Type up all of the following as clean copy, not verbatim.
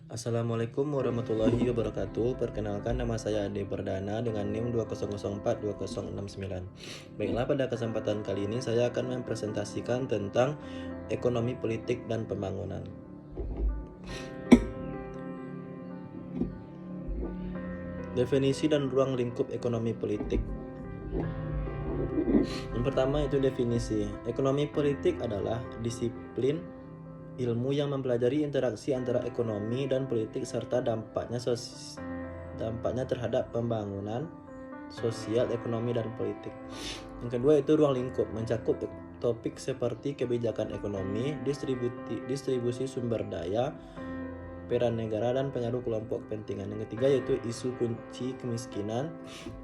Assalamualaikum warahmatullahi wabarakatuh. Perkenalkan, nama saya Ade Perdana dengan NIM 200420069. Baiklah, pada kesempatan kali ini saya akan mempresentasikan tentang ekonomi politik dan pembangunan. Definisi dan ruang lingkup ekonomi politik. Yang pertama itu definisi. Ekonomi politik adalah disiplin ilmu yang mempelajari interaksi antara ekonomi dan politik serta dampaknya terhadap pembangunan sosial, ekonomi, dan politik. Yang kedua itu ruang lingkup, mencakup topik seperti kebijakan ekonomi, distribusi sumber daya, peran negara, dan pengaruh kelompok kepentingan. Yang ketiga yaitu isu kunci kemiskinan,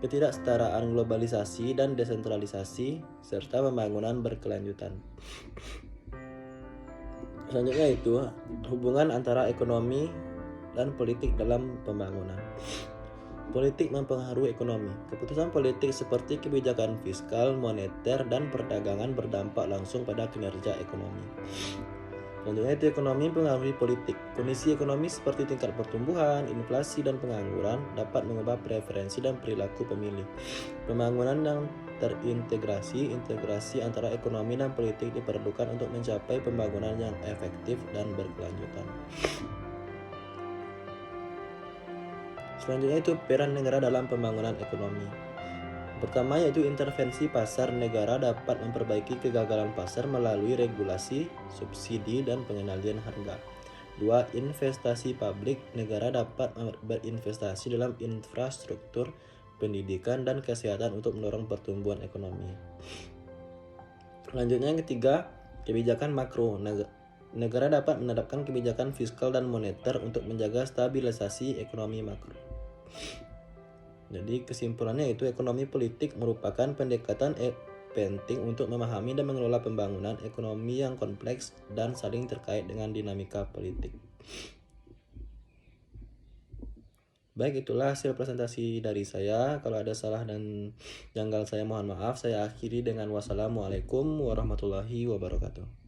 ketidaksetaraan, globalisasi, dan desentralisasi, serta pembangunan berkelanjutan. Selanjutnya itu hubungan antara ekonomi dan politik dalam pembangunan. Politik mempengaruhi ekonomi. Keputusan politik seperti kebijakan fiskal, moneter, dan perdagangan berdampak langsung pada kinerja ekonomi. Selanjutnya itu ekonomi mempengaruhi politik. Kondisi ekonomi seperti tingkat pertumbuhan, inflasi, dan pengangguran dapat mengubah preferensi dan perilaku pemilih. Pembangunan yang terintegrasi, integrasi antara ekonomi dan politik diperlukan untuk mencapai pembangunan yang efektif dan berkelanjutan. Selanjutnya itu peran negara dalam pembangunan ekonomi. Pertama yaitu intervensi pasar. Negara dapat memperbaiki kegagalan pasar melalui regulasi, subsidi, dan pengendalian harga. 2. Investasi publik. Negara dapat berinvestasi dalam infrastruktur, pendidikan, dan kesehatan untuk mendorong pertumbuhan ekonomi. Selanjutnya yang ketiga, kebijakan makro. Negara dapat menerapkan kebijakan fiskal dan moneter untuk menjaga stabilisasi ekonomi makro. Jadi kesimpulannya itu ekonomi politik merupakan pendekatan penting untuk memahami dan mengelola pembangunan ekonomi yang kompleks dan saling terkait dengan dinamika politik. Baik, itulah hasil presentasi dari saya. Kalau ada salah dan janggal saya mohon maaf. Saya akhiri dengan wassalamualaikum warahmatullahi wabarakatuh.